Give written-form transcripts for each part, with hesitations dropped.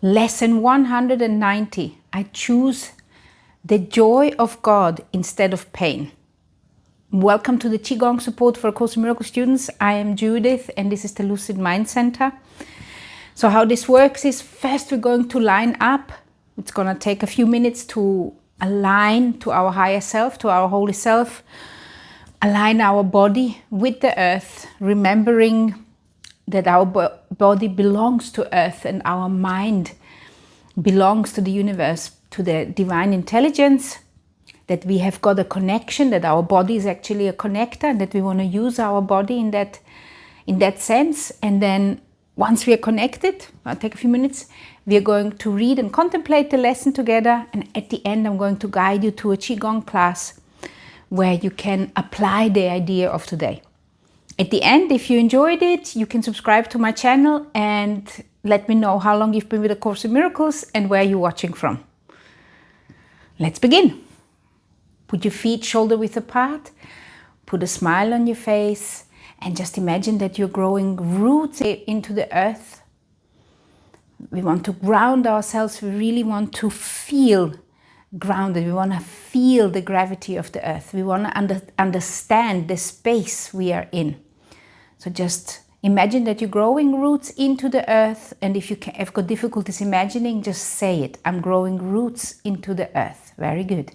Lesson 190. I choose the joy of God instead of pain. Welcome to the Qigong Support for A Course in Miracles students. I am Judith and this is the Lucid Mind Center. So how this works is, first we're going to line up. It's going to take a few minutes to align to our higher self, to our holy self. Align our body with the earth, remembering that our body belongs to earth and our mind belongs to the universe, to the divine intelligence, that we have got a connection, that our body is actually a connector, and that we want to use our body in that sense. And then once we are connected, I'll take a few minutes, we are going to read and contemplate the lesson together, and at the end I'm going to guide you to a Qigong class where you can apply the idea of today. At the end, if you enjoyed it, you can subscribe to my channel and let me know how long you've been with A Course in Miracles and where you're watching from. Let's begin. Put your feet shoulder width apart, put a smile on your face, and just imagine that you're growing roots into the earth. We want to ground ourselves. We really want to feel grounded. We want to feel the gravity of the earth. We want to understand the space we are in. So just imagine that you're growing roots into the earth, and if you have got difficulties imagining, just say it. I'm growing roots into the earth. Very good.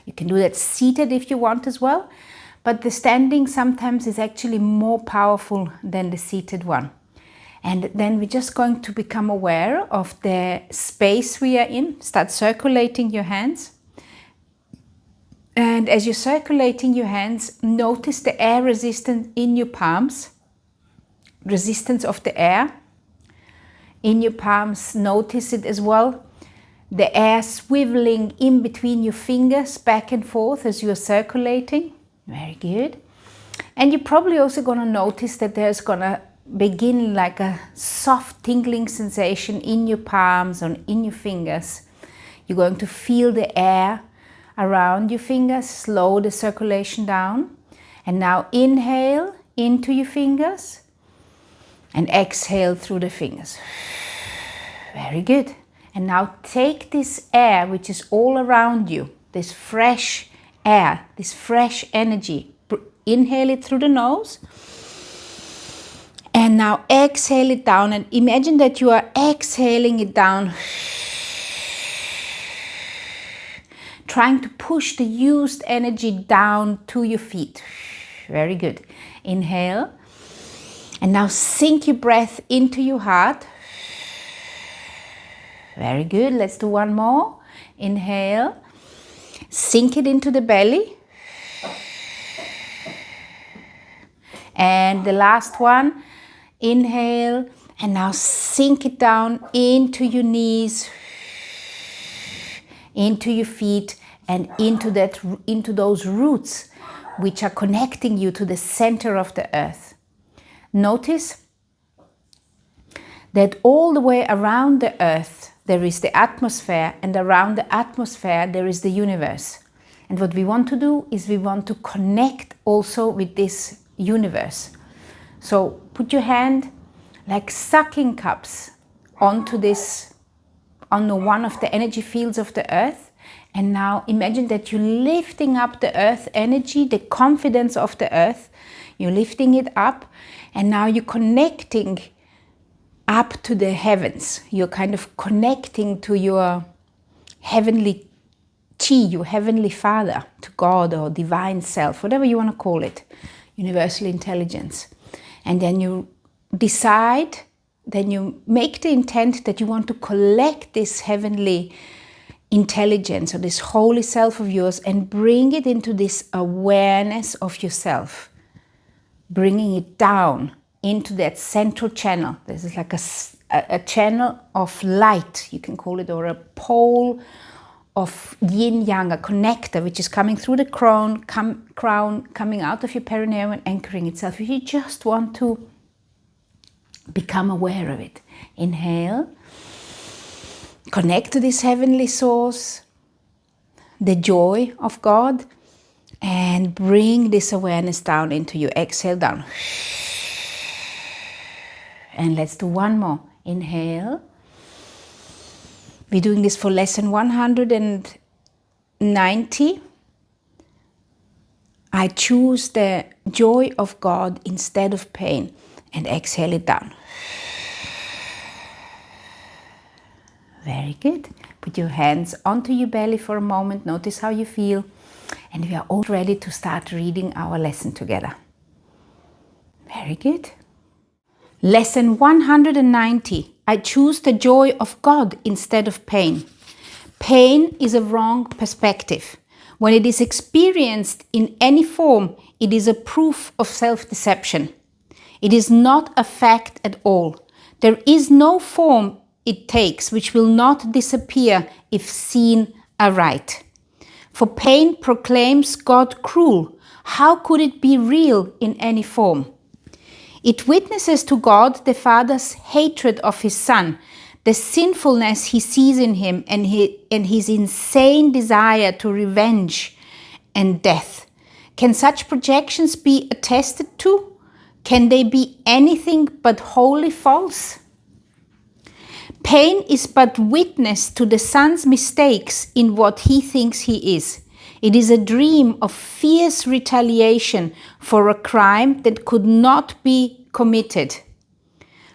You can do that seated if you want as well, but the standing sometimes is actually more powerful than the seated one. And then we're just going to become aware of the space we are in. Start circulating your hands. And as you're circulating your hands, notice the air resistance in your palms. Resistance of the air in your palms. Notice it as well. The air swiveling in between your fingers back and forth as you're circulating. Very good. And you're probably also going to notice that there's going to begin like a soft tingling sensation in your palms and in your fingers. You're going to feel the air around your fingers, slow the circulation down. And now inhale into your fingers and exhale through the fingers. Very good. And now take this air which is all around you, this fresh air, this fresh energy. Inhale it through the nose. And now exhale it down, and imagine that you are exhaling it down, trying to push the used energy down to your feet. Very good. Inhale. And now sink your breath into your heart. Very good. Let's do one more. Inhale. Sink it into the belly. And the last one. Inhale, and now sink it down into your knees, into your feet, and into those roots which are connecting you to the center of the earth. Notice that all the way around the earth there is the atmosphere, and around the atmosphere there is the universe. And what we want to do is we want to connect also with this universe. So put your hand like sucking cups onto one of the energy fields of the earth. And now imagine that you're lifting up the earth energy, the confidence of the earth. You're lifting it up, and now you're connecting up to the heavens. You're kind of connecting to your heavenly chi, your heavenly father, to God or divine self, whatever you want to call it, universal intelligence. And then you decide, then you make the intent that you want to collect this heavenly intelligence or this holy self of yours and bring it into this awareness of yourself, bringing it down into that central channel. This is like a channel of light, you can call it, or a pole of yin-yang, a connector which is coming through the crown, coming out of your perineum and anchoring itself. If you just want to become aware of it. Inhale. Connect to this heavenly source, the joy of God, and bring this awareness down into you. Exhale down. And let's do one more. Inhale. We're doing this for lesson 190. I choose the joy of God instead of pain, and exhale it down. Very good. Put your hands onto your belly for a moment. Notice how you feel. And we are all ready to start reading our lesson together. Very good. Lesson 190. I choose the joy of God instead of pain. Pain is a wrong perspective. When it is experienced in any form, it is a proof of self-deception. It is not a fact at all. There is no form it takes which will not disappear if seen aright. For pain proclaims God cruel. How could it be real in any form? It witnesses to God the Father's hatred of his Son, the sinfulness he sees in him, and his insane desire to revenge and death. Can such projections be attested to? Can they be anything but wholly false? Pain is but witness to the Son's mistakes in what he thinks he is. It is a dream of fierce retaliation for a crime that could not be committed,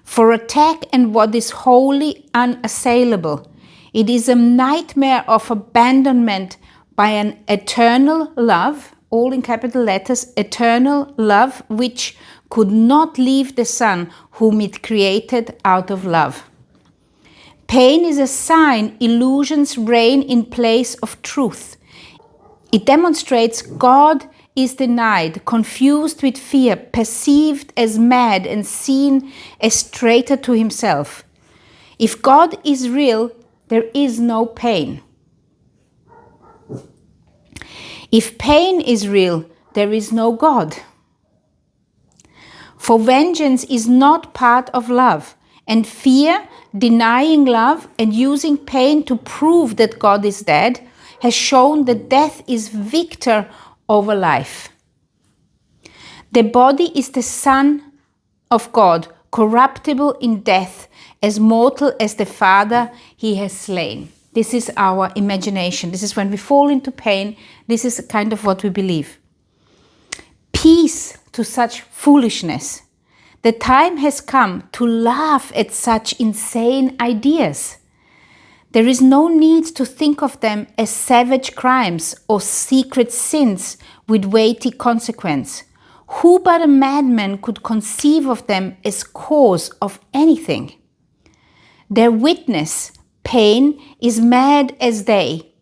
for attack and what is wholly unassailable. It is a nightmare of abandonment by an eternal love, all in capital letters, eternal love, which could not leave the Son whom it created out of love. Pain is a sign illusions reign in place of truth. It demonstrates God is denied, confused with fear, perceived as mad, and seen as traitor to himself. If God is real, there is no pain. If pain is real, there is no God. For vengeance is not part of love, and fear, denying love and using pain to prove that God is dead, has shown that death is victor over life. The body is the Son of God, corruptible in death, as mortal as the Father he has slain. This is our imagination. This is when we fall into pain. This is kind of what we believe. Peace to such foolishness. The time has come to laugh at such insane ideas. There is no need to think of them as savage crimes or secret sins with weighty consequence. Who but a madman could conceive of them as cause of anything? Their witness, pain, is mad as they,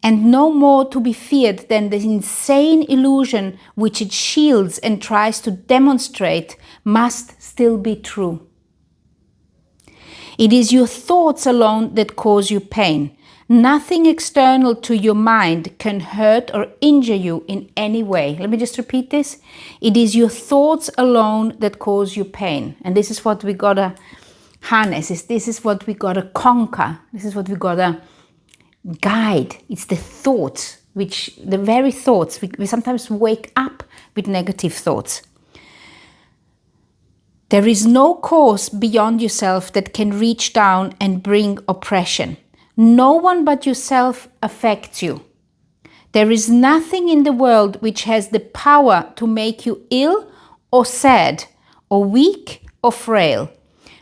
and no more to be feared than the insane illusion which it shields and tries to demonstrate must still be true. It is your thoughts alone that cause you pain. Nothing external to your mind can hurt or injure you in any way. Let me just repeat this. It is your thoughts alone that cause you pain. And this is what we gotta harness. This is what we gotta conquer. This is what we gotta guide. It's the thoughts, the very thoughts. We sometimes wake up with negative thoughts. There is no cause beyond yourself that can reach down and bring oppression. No one but yourself affects you. There is nothing in the world which has the power to make you ill or sad or weak or frail.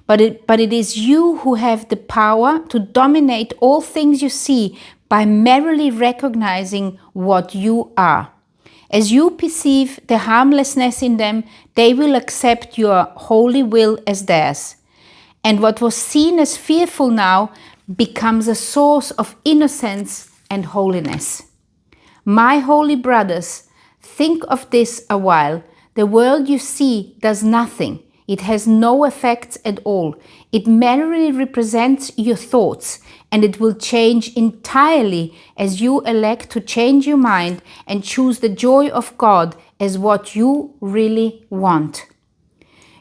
But it is you who have the power to dominate all things you see by merely recognizing what you are. As you perceive the harmlessness in them, they will accept your holy will as theirs. And what was seen as fearful now becomes a source of innocence and holiness. My holy brothers, think of this a while. The world you see does nothing. It has no effects at all. It merely represents your thoughts, and it will change entirely as you elect to change your mind and choose the joy of God as what you really want.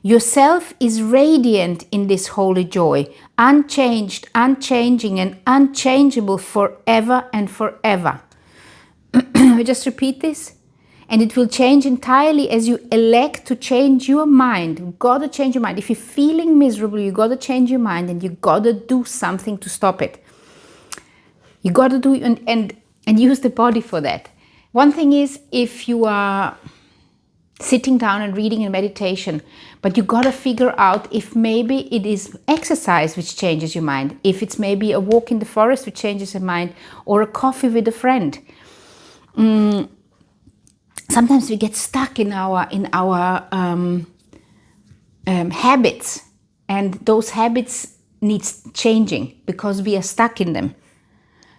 Yourself is radiant in this holy joy, unchanged, unchanging, and unchangeable forever and forever. I just repeat this. And it will change entirely as you elect to change your mind. You've got to change your mind. If you're feeling miserable, you've got to change your mind and you've got to do something to stop it. You got to do and use the body for that. One thing is, if you are sitting down and reading in meditation, but you got to figure out if maybe it is exercise which changes your mind, if it's maybe a walk in the forest which changes your mind, or a coffee with a friend. Sometimes we get stuck in our habits, and those habits needs changing because we are stuck in them.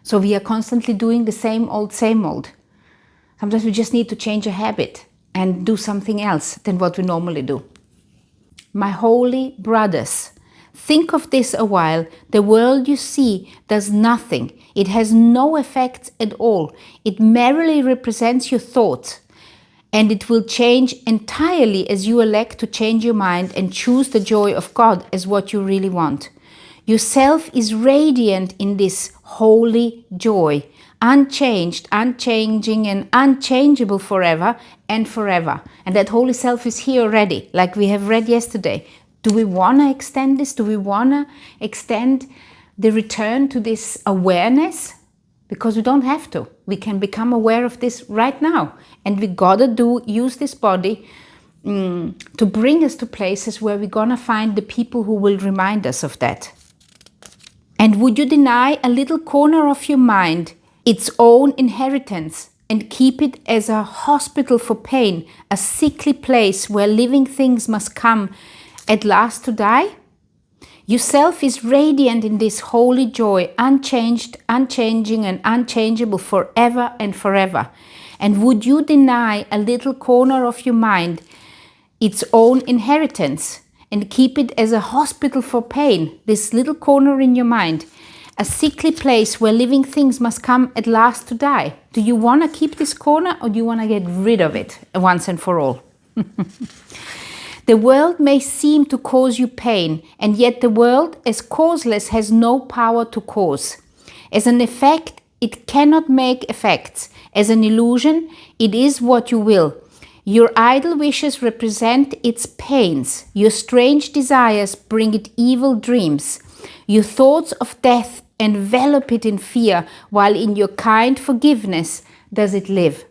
So we are constantly doing the same old. Sometimes we just need to change a habit and do something else than what we normally do. My holy brothers, think of this a while. The world you see does nothing. It has no effect at all. It merely represents your thoughts, and it will change entirely as you elect to change your mind and choose the joy of God as what you really want. Yourself is radiant in this holy joy, unchanged, unchanging, and unchangeable forever and forever. And that holy self is here already, like we have read yesterday. Do we want to extend this? Do we want to extend the return to this awareness? Because we don't have to. We can become aware of this right now. And we gotta use this body to bring us to places where we're gonna find the people who will remind us of that. And would you deny a little corner of your mind its own inheritance and keep it as a hospital for pain, a sickly place where living things must come at last to die? Yourself is radiant in this holy joy, unchanged, unchanging, and unchangeable forever and forever. And would you deny a little corner of your mind its own inheritance and keep it as a hospital for pain, this little corner in your mind, a sickly place where living things must come at last to die? Do you want to keep this corner, or do you want to get rid of it once and for all? The world may seem to cause you pain, and yet the world as causeless has no power to cause. As an effect, it cannot make effects. As an illusion, it is what you will. Your idle wishes represent its pains. Your strange desires bring it evil dreams. Your thoughts of death envelop it in fear, while in your kind forgiveness does it live.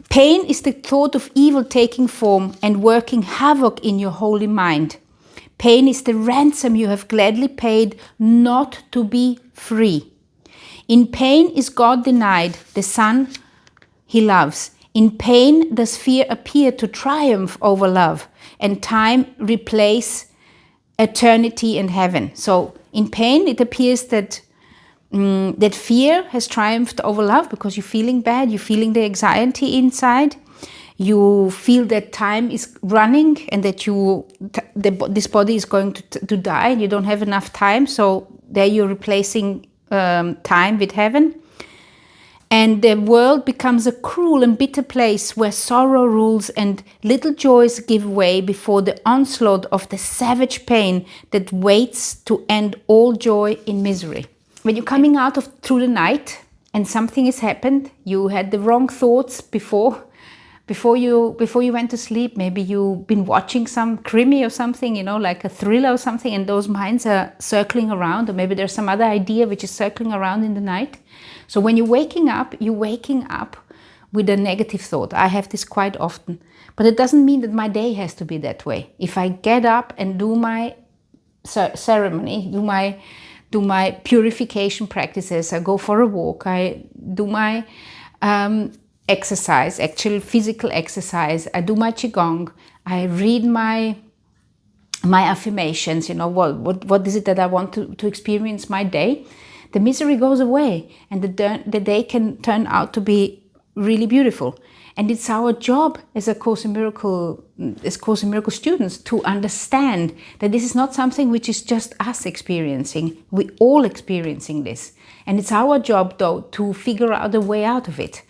Pain is the thought of evil taking form and working havoc in your holy mind. Pain is the ransom you have gladly paid not to be free. In pain is God denied, the Son He loves. In pain does fear appear to triumph over love, and time replace eternity and heaven. So in pain it appears that that fear has triumphed over love, because you're feeling bad, you're feeling the anxiety inside, you feel that time is running and that this body is going to die, and you don't have enough time, so there you're replacing time with heaven. And the world becomes a cruel and bitter place where sorrow rules and little joys give way before the onslaught of the savage pain that waits to end all joy in misery. When you're coming out through the night and something has happened, you had the wrong thoughts before you went to sleep. Maybe you've been watching some crimi or something, like a thriller or something, and those minds are circling around, or maybe there's some other idea which is circling around in the night. So when you're waking up with a negative thought. I have this quite often, but it doesn't mean that my day has to be that way. If I get up and do my ceremony, do my purification practices, I go for a walk, I do my exercise, actual physical exercise, I do my Qigong, I read my affirmations, what is it that I want to experience my day, the misery goes away, and the day can turn out to be really beautiful. And it's our job as Course in Miracles students to understand that this is not something which is just us experiencing. We're all experiencing this. And it's our job, though, to figure out a way out of it.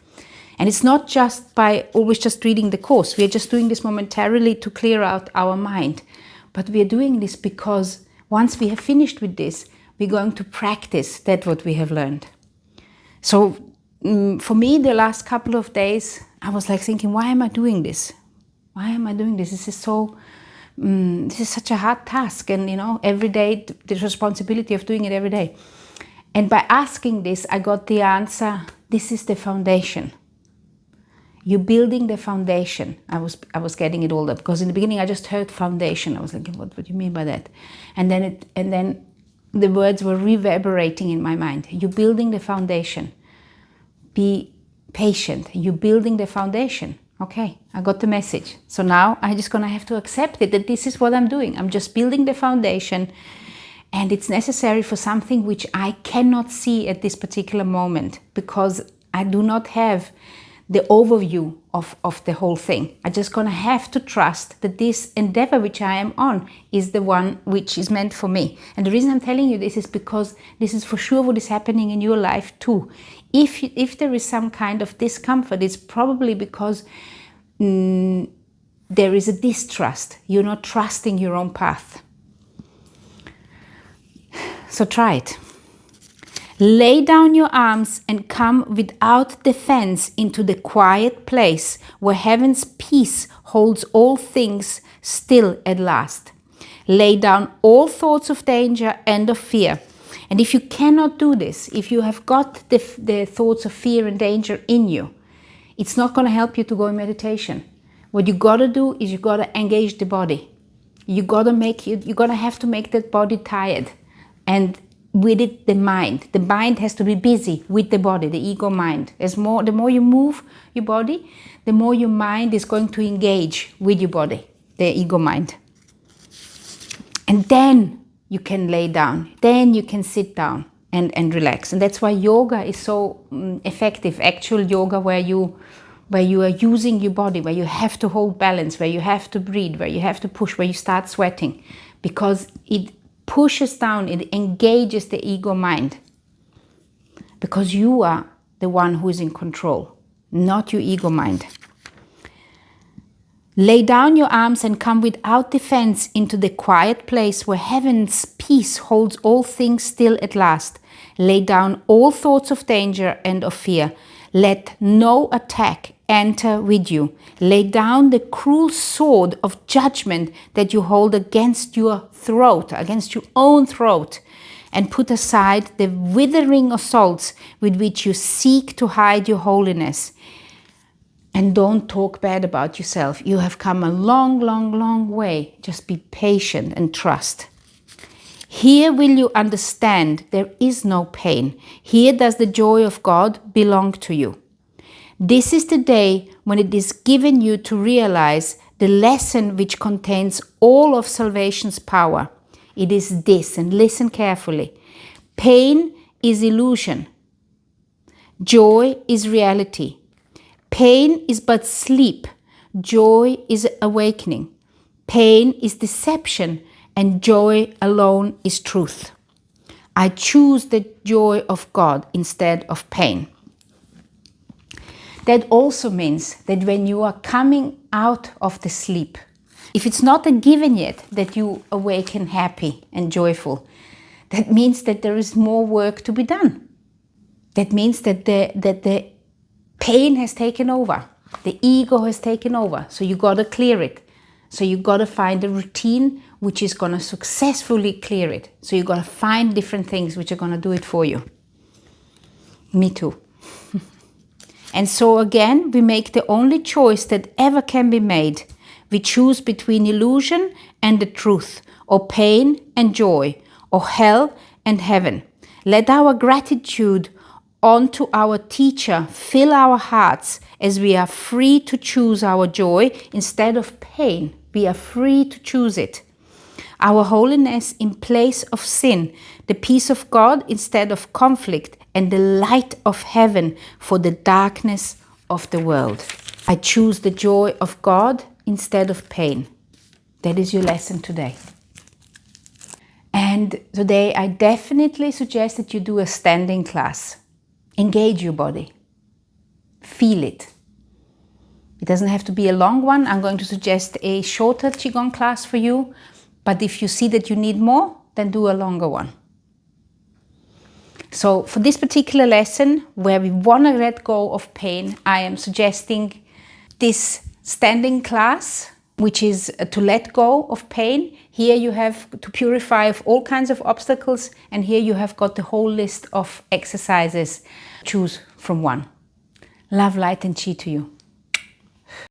And it's not just by always just reading the Course. We are just doing this momentarily to clear out our mind. But we are doing this because once we have finished with this, we're going to practice that what we have learned. So for me, the last couple of days, I was like thinking, why am I doing this? Why am I doing this? This is such a hard task. And, every day, the responsibility of doing it every day. And by asking this, I got the answer, this is the foundation. You're building the foundation. I was getting it all up, because in the beginning I just heard foundation. I was like, what do you mean by that? And then the words were reverberating in my mind. You're building the foundation. Be patient. You're building the foundation. Okay, I got the message. So now I'm just gonna have to accept it, that this is what I'm doing. I'm just building the foundation, and it's necessary for something which I cannot see at this particular moment, because I do not have the overview of the whole thing. I'm just gonna have to trust that this endeavor which I am on is the one which is meant for me. And the reason I'm telling you this is because this is for sure what is happening in your life too. If there is some kind of discomfort, it's probably because there is a distrust. You're not trusting your own path. So try it. Lay down your arms and come without defense into the quiet place where heaven's peace holds all things still at last. Lay down all thoughts of danger and of fear. And if you cannot do this, if you have got the thoughts of fear and danger in you, it's not going to help you to go in meditation. What you got to do is you got to engage the body. You got to have to make that body tired. And with it, the mind. The mind has to be busy with the body, the ego mind. The more you move your body, the more your mind is going to engage with your body, the ego mind. And then you can lay down. Then you can sit down and relax. And that's why yoga is so effective. Actual yoga where you are using your body, where you have to hold balance, where you have to breathe, where you have to push, where you start sweating. Because it pushes down, it engages the ego mind. Because you are the one who is in control, not your ego mind. Lay down your arms and come without defense into the quiet place where heaven's peace holds all things still at last. Lay down all thoughts of danger and of fear. Let no attack enter with you. Lay down the cruel sword of judgment that you hold against your throat, against your own throat, and put aside the withering assaults with which you seek to hide your holiness. And don't talk bad about yourself. You have come a long, long, long way. Just be patient and trust. Here will you understand there is no pain. Here does the joy of God belong to you. This is the day when it is given you to realize the lesson which contains all of salvation's power. It is this, and listen carefully. Pain is illusion. Joy is reality. Pain is but sleep. Joy is awakening. Pain is deception, and joy alone is truth. I choose the joy of God instead of pain. That also means that when you are coming out of the sleep, if it's not a given yet that you awaken happy and joyful, that means that there is more work to be done. That means that the pain has taken over. The ego has taken over. So you got to clear it. So you got to find a routine which is going to successfully clear it. So you got to find different things which are going to do it for you. Me too. And so again, we make the only choice that ever can be made. We choose between illusion and the truth, or pain and joy, or hell and heaven. Let our gratitude unto our teacher fill our hearts as we are free to choose our joy instead of pain. We are free to choose it. Our holiness in place of sin, the peace of God instead of conflict, and the light of heaven for the darkness of the world. I choose the joy of God instead of pain. That is your lesson today. And today I definitely suggest that you do a standing class. Engage your body. Feel it. It doesn't have to be a long one. I'm going to suggest a shorter Qigong class for you. But if you see that you need more, then do a longer one. So for this particular lesson, where we want to let go of pain, I am suggesting this standing class which is to let go of pain. Here you have to purify of all kinds of obstacles, and here you have got the whole list of exercises. Choose from one. Love, light and chi to you.